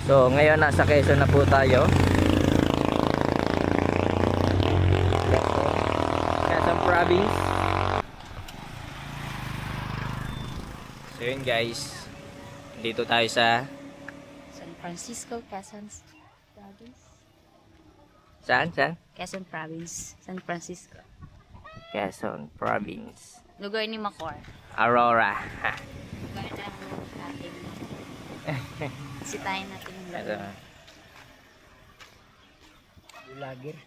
So ngayon nasa Quezon na po tayo. Quezon Province. So yun guys, dito tayo sa San Francisco, Quezon Province. Saan? Quezon Province, San Francisco. Quezon Province, Lugar ni Macor. Aurora. Lugar ng ating sitahin natin yung Ito. lugar. Vlogger.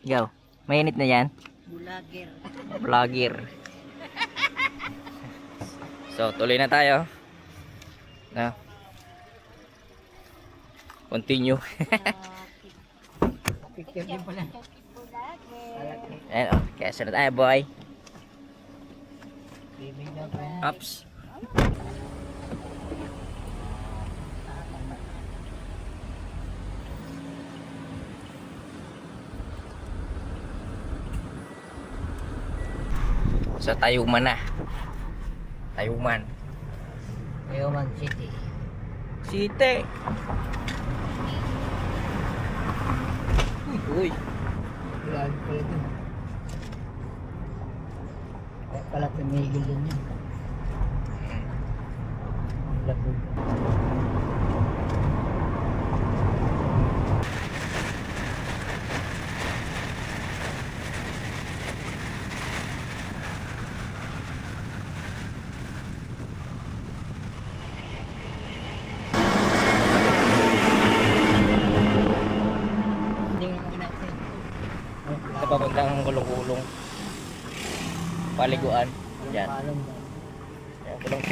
Go. Mainit na yan. Bulager. Vlogger. So, tuloy na tayo. No. Continue. Picture din pala. Ayan, oh. Quezon na tayo, boy. Ups. Sa Tayuman na. Tayuman City. City. Uy. Vlog ko ito. Kaya pala tumigil din yun. Ang labog. Ito papuntang kulong-kulong. Paliguan. Yan. Yan, kulong.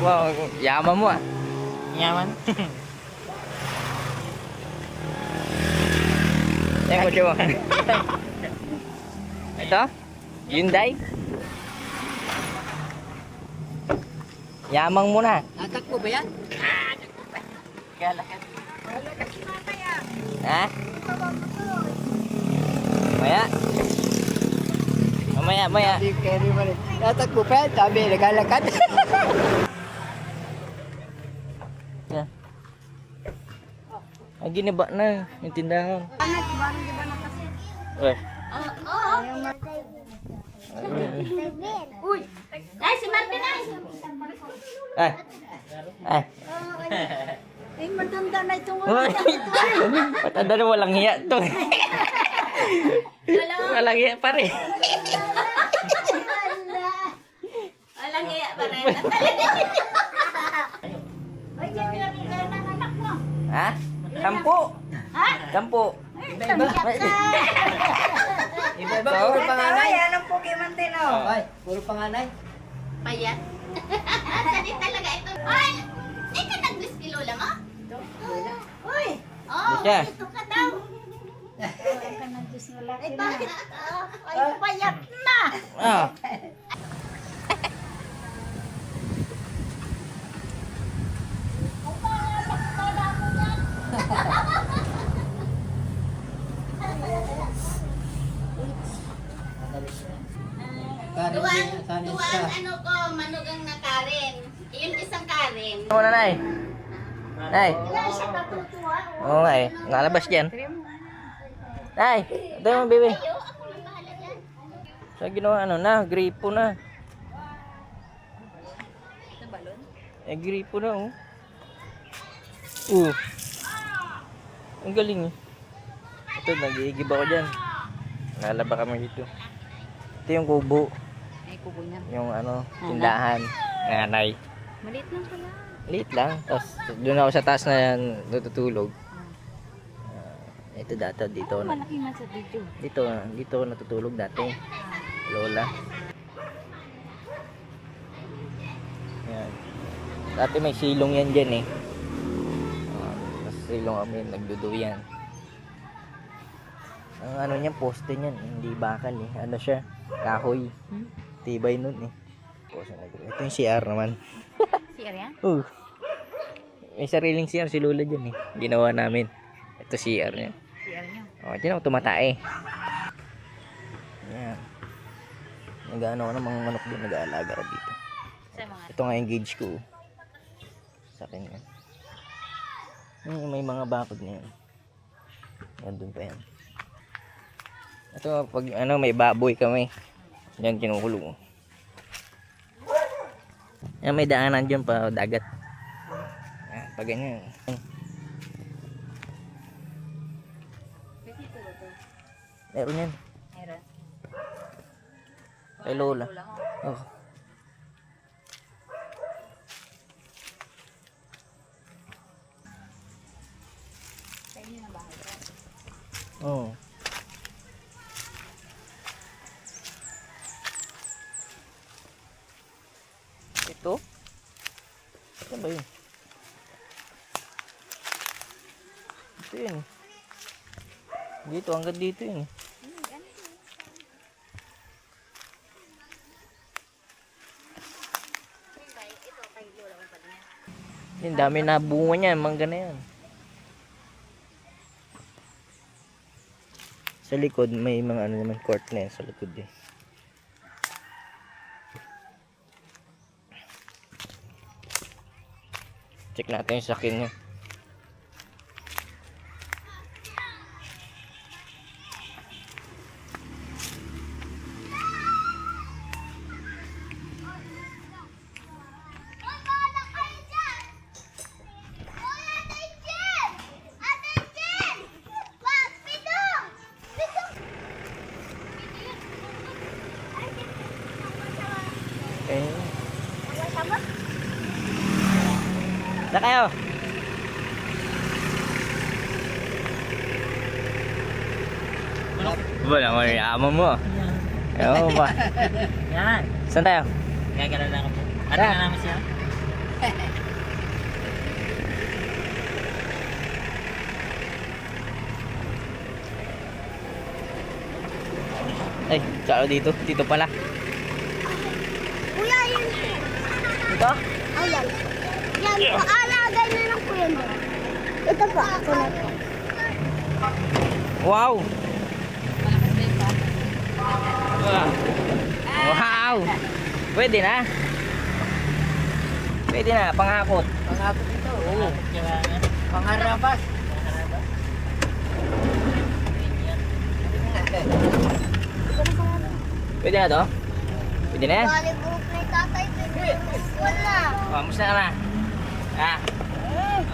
Wow, yaman mo ah. Yaman. Yan ko mo. Ito? Hyundai? Yamang mo na. Atak ko ba yan? Galakan. Ha? Maya? Maya. Hindi carry mo rin. Atak ko pa yan. Sabi, naglalakad. Yan. Ay, ginaba na yung tindahan. Uy. Uy, ay si Martin ay. Ay. Ay, matanda na itong Uy. Matanda na walang hiya to. Walang hiya pa rin. Walang iya pa rin. Ay, yan yung anak mo. Ha? 10. Ha? 10. Iba-iba. Iba-iba, puro panganay. Anong Pokemon din oh? Ay, puro panganay. Payat. Sali talaga ito. Ay! Ito nag-whisky lola mo? Uy! Oh, Siya. ito ka daw. Ay, bakit? Ay, payat na. Ah. Tuwan ano ko, manugang na Karen. Yung isang Karen. Ano na, Nay? Nay. Wala siya natutuwa. Oo nga eh. Nalabas dyan. Nay. Ito yung baby. Ayo, ako lang bahala dyan. Sa ginawa ano na. Gripo na. Gripo na oh. Ang galing eh. Ito, nag-iigib ako dyan. Lalaba kami dito. Ito yung kubo. Ay, kubo niya. Yung ano, tindahan. Nanay. Maliit lang pala. Liit lang. Tapos doon ako sa taas na yan natutulog. Ito dati dito na. Malaki man sa video. Dito ako natutulog dati. Lola. Yan. Dati may silong yan dyan eh. Tapos silong kami, nagduduyan. Ang ano niyan, poste niyan, hindi bakal eh. Ano siya? Kahoy. Tibay nun eh. Ito yung CR naman. CR yan? May sariling CR si Lola dyan eh. Ginawa namin. Ito CR niya. CR nyo. Dyan ako tumatae. Yan. Nag-ano ako ng mga manok doon. Nag-aalaga ako dito. Sa mga... Ito nga yung gauge ko. Sa akin yan. May mga bakod na yan. Nandun pa yan. Ito pag ano may baboy kami. Yan kinukulong. Yan may daanan dyan pa dagat. Yan, pag ganyan. Meron yan. Meron. Kay Lola. Lola mo. Oh. Sa inyo na bahay ko. Oh. Ito? Saan ba yun? Ito yun. Dito, hanggang dito yun. Yung dami na bunga niyan, mangga na yan. Sa likod, may mga ano naman court na yan sa likod eh. Check natin yung sakin niya. Eh. Saan kayo? Wala mo yung yaman mo. Ewan ba? Yan. Saan tayo? Gagala lang ako. Ano na namin siya? Ay, tsaka dito. Dito pala. Kuya, yun. Dito? Ayan. Yan po, alagay na lang po yan. Ito po, ako na po. Wow! Wow! Pwede na. Pwede na, pangakot. Pangapot ito. Oo. Pangarabas. Pwede na to? Pwede na yan? Bali group na yung tatay. Wala. Kamusta ka na? Ah?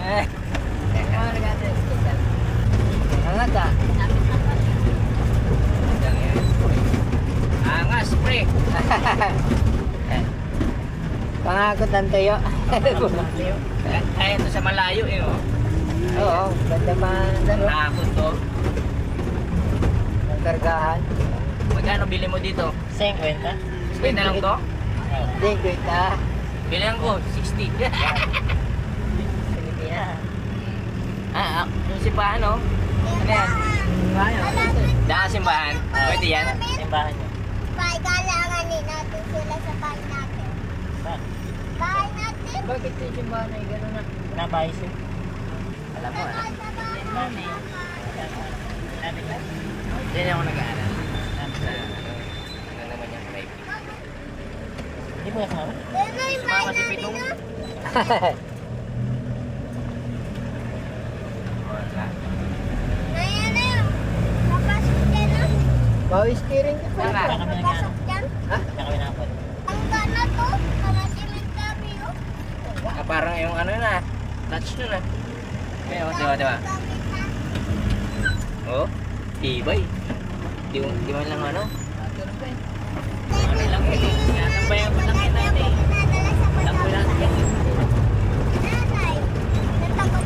Eh. Angat ah. Angas, pre. Pangakot ang tuyo. Kaya ito sa malayo eh, oh. Oo. Ganda pa. Nakakot to. Ang kargahan. Magkano bili mo dito? 50. Pwede lang to? Hindi, kwenta. Bilang ko, 60. Pilipinas. Yung simbahan, oh. Ano yan? Daan simbahan. Pwede yan? Simbahan niyo. Bye, galanganin natin sila sa bahay natin. Saan? Bahay natin. Bakit yung simbahan ay gano'n na? Nabayos yun. Alam mo, ah. Simbahan eh. Sabi ka? Diyan ako nag-aaral. Sa, ano naman yung private. Hindi mo kasama? Yan na yung bahay Sumama si natin. Pitong. ah. Wala. Ayan na yun. Papasok dyan na. Bawis steering ka Saan ka? Papasok dyan. Nakawin ako. Ang gana to. Para simentary, oh. Parang yung ano na. Touch na na. Kaya, diba, diba? Oh, tibay. Di man lang ano. Ano lang eh. Natabayan ko lang yun natin eh. Lambo lang yan.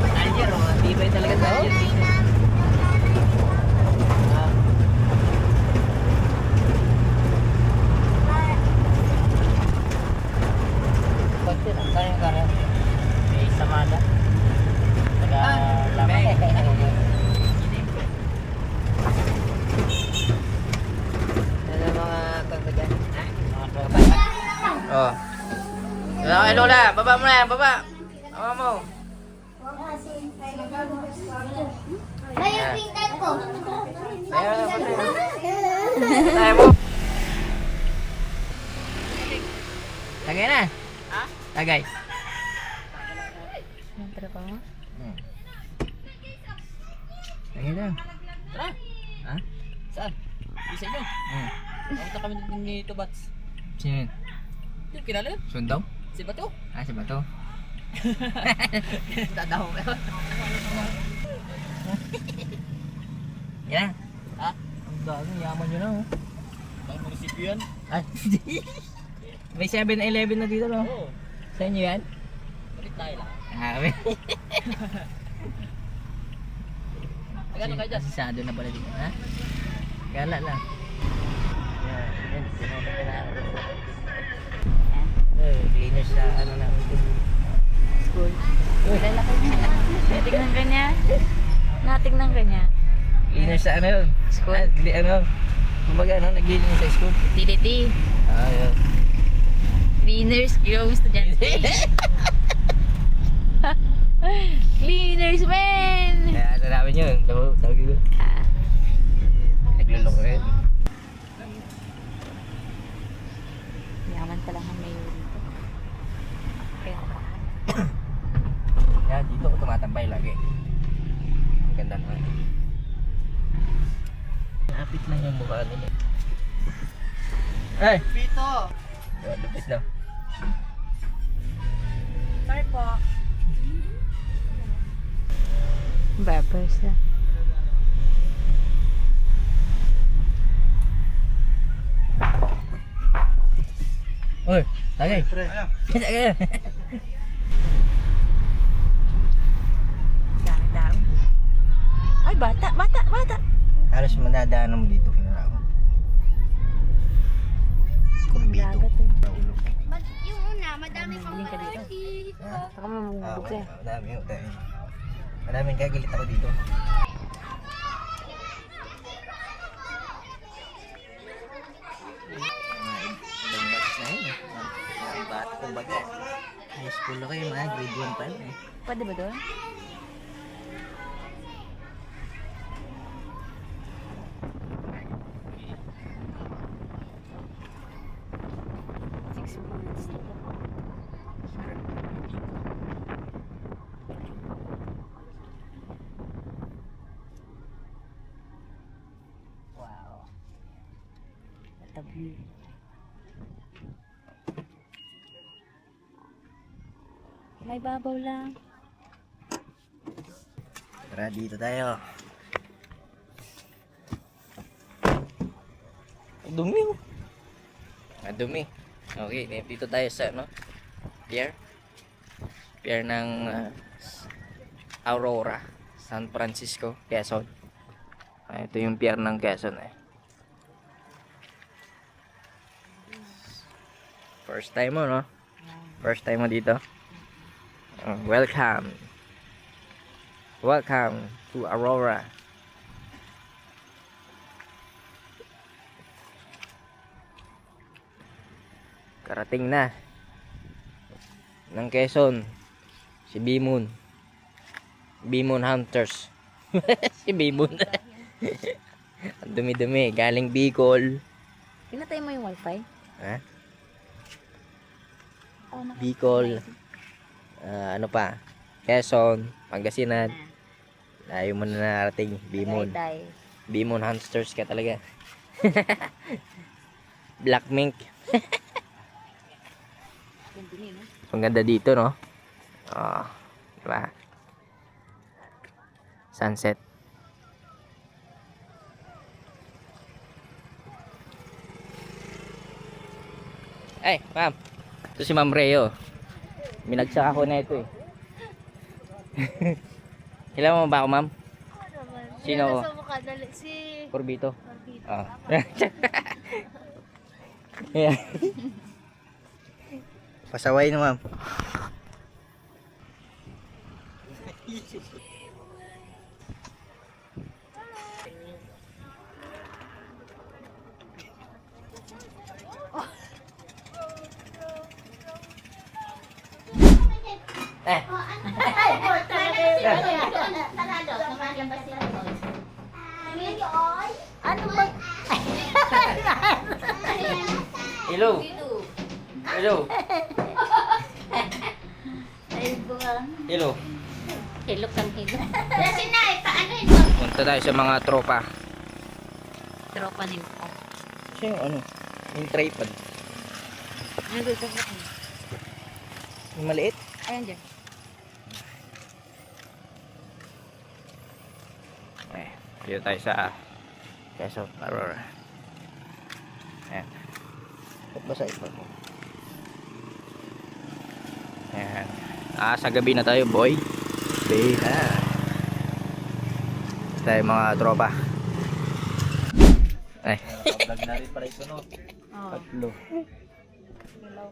Alger, oh. Tibay talaga sa Alger. Konti na. Lola. Baba mo na. Baba. Baba mo. May yung pinggan ko. Tayo mo. Tagay na. Ha? Tagay. Yung trabaho? Tagay na. Tara. Ha? Saan? Isa nyo. Pumunta kami ni Tobats. Sino yun? Yung kilala yun? Sundaw? Si Bato. Ah, si Bato. Dadaho ka. Yan. Ha? Ang dami. Yaman nyo na oh. Ang munisipyo yan? Ah, may 7-Eleven na dito no? Oo. Sa inyo yan? Balik tayo lang. Ah, may. Agano kayo dyan? Sisado na pala dito. Ha? Gala lang. Yan. Yan. Sinunod ka na. Cleaners sa ano namin dito. School. Lalaki niya. Natignan ka niya. Natignan ka niya. Cleaners sa ano yun? School? Ah, ano? Kumbaga ano? Naglilinis sa school? TDT. Ah, yun. Cleaners. Gawang estudyante. Cleaners, man! Kaya ano namin yun? Tawag dito. Ah, Nagluloko rin. yaman pala ng mayor dito. Kaya pa. Yan, dito ako tumatambay lagi. Ang ganda naman. Napit lang yung mukha nila. Ay! Pito! Yun, lupit na. Sorry po. Barbers na. Uy! Tagay! Tagay! Dami tao. Ay, bata, bata, bata. Halos manadaanan mo dito. Kinala ko. Kumbito. Lagat eh. Yung una, madami pang Biling ka dito. party. Baka mamumubog siya. Madami. Maraming kagalit ako dito. Ibang batch na yun. Mga bata kumbaga. High school na kayo, mga grade 1 pa yun eh. Pwede ba doon? Six months. Wow. Natabli. May babaw lang. Tara, dito tayo. Dumi oh. Dumi. Okay, dito tayo sa ano? Pier. Pier ng Aurora, San Francisco, Quezon. Ito yung pier ng Quezon eh. First time mo, no? First time mo dito. Welcome. Welcome to Aurora. Karating na ng Quezon si Bimon. Bimon Hunters. Si Bimon. Ang dumi-dumi, galing Bicol. Pinatay mo yung wifi? Ha? Oh, Bicol. Ano pa? Quezon, Pangasinan. Layo mo na narating, Bimon. Tay. Bimon Hunters ka talaga. Black Mink. Ang ganda dito, no? Oh, diba? Sunset. Ay, ma'am. Ito si Ma'am Reo. Minagsak ako na ito eh. Kilala mo ba ako, ma'am? Sino ako? Si Corbito. Corbito. Ah. Yeah. Pasaway na, ma'am. Eh. Sarado. Samahan pa sila. Ano ba? Hello. Hello. Ay, buwang. Hello. Hilok ang hilok. Kasi na, paano yun? Punta tayo sa mga tropa. Tropa ni mo. Kasi yung ano, yung tripod. Ano doon sa buwan? Yung maliit. Ayan dyan. Eh, dito tayo sa Quezon, Aurora. Ayan. Ba't ba sa ipag mo? Ayan. Sa gabi na tayo, boy. Gabi na. Tayo mga tropa. Ay. Vlog na rin pala ito, no? Oh. Tatlo.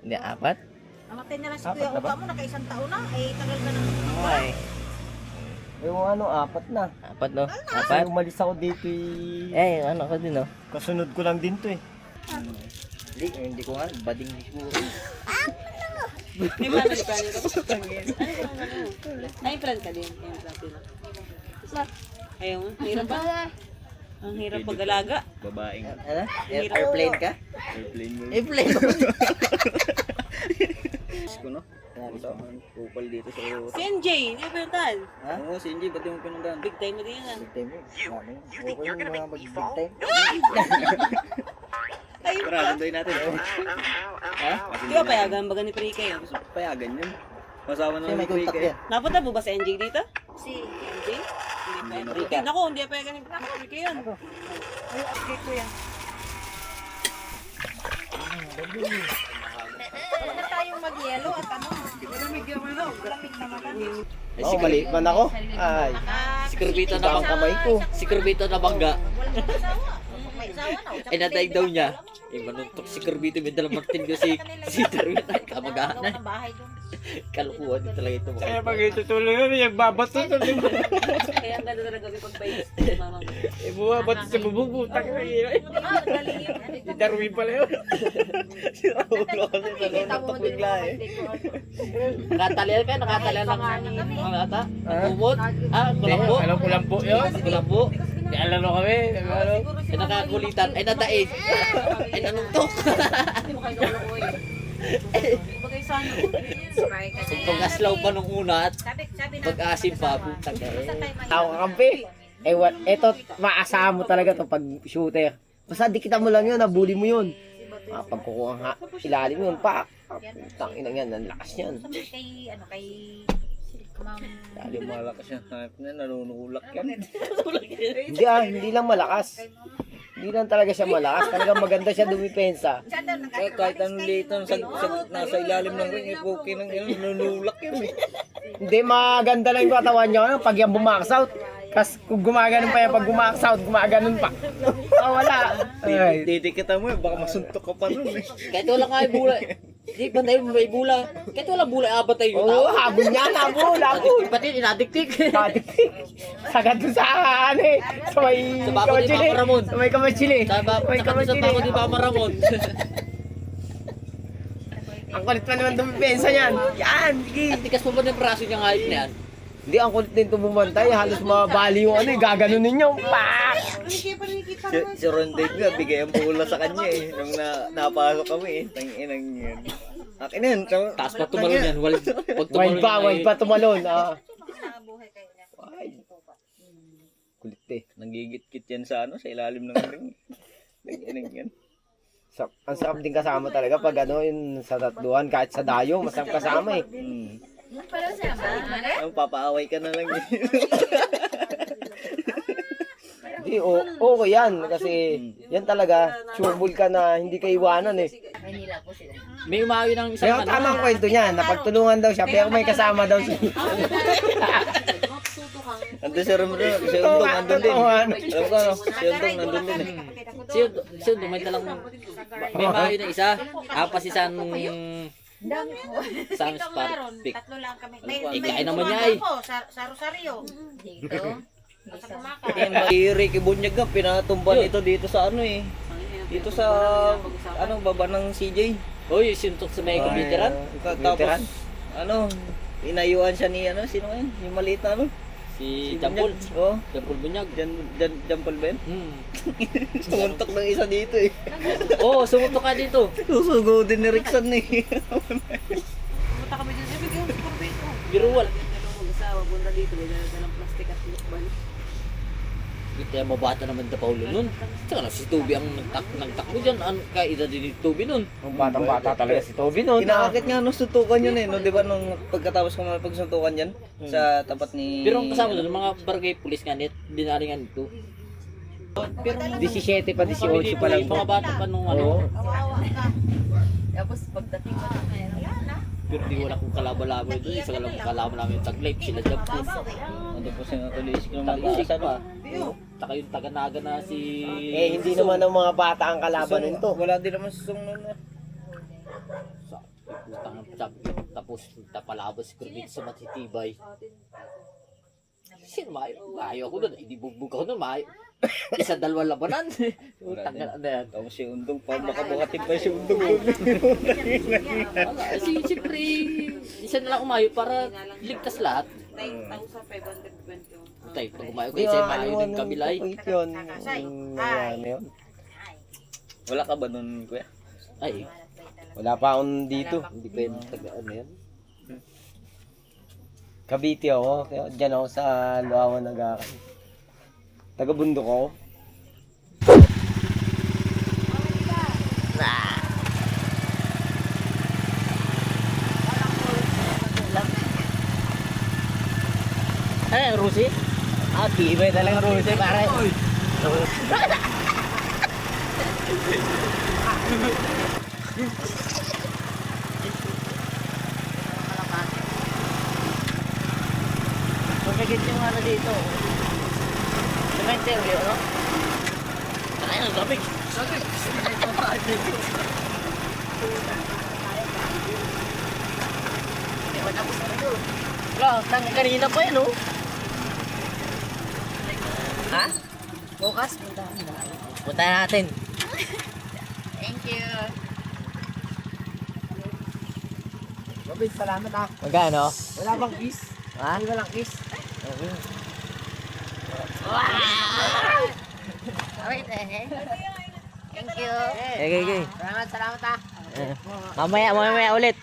Hindi, apat? Namatay na lang si Apat Kuya na ba? Uka mo, naka-isang taon na. Eh, tagal ka na. Ay. Yung ano, apat na. Apat, no? Kasi Apat? umalis ako dito Eh, ano ko din, no? kasunod ko lang din to eh. Hindi ko nga, bading ni siguro. May family plan nito. Ay, plan ka din. Ayun, plan sila. Ayaw mo, hirap ba? Ang hirap pag-alaga. Babaeng Ano? Airplane ka? airplane mo. Airplane mo. ko no? Kupal dito sa Si NJ, hindi mo pinuntahan. Oo, si Inji, ba't yung pinundan? Big time mo din yan. Okay yung mga mag-big time. Paralan doon natin. Ha? Di ba payagan baga ni Prika yun? Gusto ko payagan yun. Masawa Kasi na may ni Kuya contact eh. yan. Napunta mo ba sa NJ dito? Si NJ? Hindi pa Prika. yan. Naku, hindi pa payagan ni Prika yun. Ay, okay ko yan. Huwag na tayong mag-yelo at ano. Malamig yung ano. Malamig naman kami. Ay, si maliit man ako. Ay, Si Kurbito na ibang kamay ko. Si Kurbito na bangga. Walang mag-asawa. May asawa na. Ay, nadaig daw niya. Eh, manuntok si Kurbito. May dalang Martin ko si Darwin. Ay, kamagahan na. Bahay doon. Kalukuhan din talaga ito. Kaya pag itutuloy kami, nagbabato sa lima. Kaya ang ganda talaga kami pag-base. Eh, bumabato sa bubong puta ko eh. Si Darwin pala yun. Si Raulo kasi sa loob ng bigla eh. Nakatalian ka? Nakatalian ng mga ata? Kumot? Kulambo? Alam ko lang po yun. Kulambo? Alam mo kami. Ano? Ay, nakakulitan. Ay, nadaig. Ay, nanuntok. Hindi mo kayo nakuloy. Bagay sana. Pag-aslaw pa nung una at Sabi na. pag-asim pa. Putang ka Tao ka kampi. Eh, eto, maasahan mo talaga to pag shooter. Basta di kita mo lang yun, nabuli mo yun. Pag kukuha nga, ilalim yun, pa. Putang ina yan, ang lakas yan. Kay, ano, kay... Ma'am... Dali malakas yan, nanunulak yan. Hindi lang malakas. Hindi lang talaga siya malakas, talagang maganda siya dumipensa. Eh, kahit anong lito, nasa ilalim ng ring, okay nang yun, nanunulak yun eh. Hindi, maganda lang yung katawan niya, ano, pag yan bumax out. Kasi kung gumaganon pa yan, pag bumax out, gumaganon pa. Wala. Didikita mo eh, baka masuntok ka pa nun eh. Kahit wala nga ibula. Di ba tayo may bula? Kahit wala bula, abot tayo yung Oo, tao. habol niya, habol. Pati inadiktik. Sagad doon sa ano eh, sa may Sa bako ni Papa Ramon. Sa may kamachili. Sa pako ni Mama Ramon. Ang kulit pa naman dumipensa niyan. Yan, sige. At tikas pa ba ng braso niya ngayon na yan? Hindi, ang kulit din tumumantay. Halos mabali yung ano eh, gaganunin niyo. Pak! Si Ronday nga, bigay ang pula sa kanya eh. Nung napasok kami eh. Tanginang yun. Akin na yun. Taas pa tumalon yan. Pag tumalon Wide pa tumalon. Kulit eh. Nanggigit-git yan sa ano, sa ilalim ng ring. Tanginang yan. Ang sarap din kasama talaga pag ano, yun sa tatluhan, kahit sa dayo, masarap kasama eh. Ang papaaway ka na lang eh. Hindi, okay yan. Kasi yan talaga, sureball ka na hindi ka iwanan eh. May umawi ng isang Kaya ang tamang kwento niya, napagtulungan daw siya, pero may kasama daw siya. Ando si Romero, si Undong nandun din. Alam ko ano, si Undong nandun din eh. Si Undo, may talang may umawi ng isa. Apas isang Sam Spark Pick. Tatlo lang kami. Ikain naman niya eh. Sa Rosario. Dito. Sa Kumaka. Si Ricky Bunyag nga, pinatumban ito dito sa ano eh. Dito sa, baba ng CJ. Uy, sintok sa may veteran. Tapos, ano, inayuan siya ni ano, sino yun? Yung maliit na ano? Si Jampol. Oo. Jampol Bunyag. Jampol ba yun? Sumuntok ng isa dito eh. Oo, sumuntok ka dito. Susugodin ni Rickson eh. Pumunta kami dyan. Sabi ko, kurbito. Biruwal. Dalawang mag-asawa, punta dito. May dalang plastic at lukban. Kita mabata naman na Paulo nun. Tsaka na si Toby ang nagtakbo dyan. Ano kaida din ni Toby nun? Ang batang-bata talaga si Toby no. Inaakit nga nung suntukan yun eh. No? Di ba nung pagkatapos ko pagsuntukan yan sa tapat ni... Pero ang kasama doon, mga barangay pulis nga net, dinaringan ito. Pero 17 pa, 18 pa lang. yung mga bata pa nung ano. Tapos pagdating ko na Pero di wala kong kalaban-laban doon. Isa lang kalaban namin yung taglay. Sila Jampol. Ano po siya natuloy ko Taglay pa. Taka yung taga-naga na si... Eh, hindi naman ang mga bata ang kalaban nito. Wala din naman susong nun. Sa putang ng sabi ko, tapos tapalabas si Corbin sa matitibay. Sino maayo ako doon? Hindi bugbog ako doon, maayo. Isa dalawa labanan. Tanggal na yan. Tapos si Undong, pag makabukatin pa si Undong doon. Wala, siyempre, isa na lang umayo para ligtas lahat. 9,521. Tay, pag umayo ko, isa umayo din kabilay. Yun, yun. Wala ka ba nun, kuya? Ay, Wala pa akong dito. hindi pa yun taga ano yan. Cavite ako. Kaya dyan ako sa Luawan nag-aakay. Taga-bundok ako. Ano yung Rusi? Ah, tibay talaga Rusi, pare. Masagit yung ano dito. Cemetery, ano? Ay, ang lamig. Wala, kanina pa yun, oh. Ha? bukas. Punta natin. Thank you. Mabit, salamat ah. Magkano? Wala bang kiss? Ha? Wala lang kiss. Okay. Wait eh. Thank you. Okay, okay. Salamat ah. Mamaya ulit.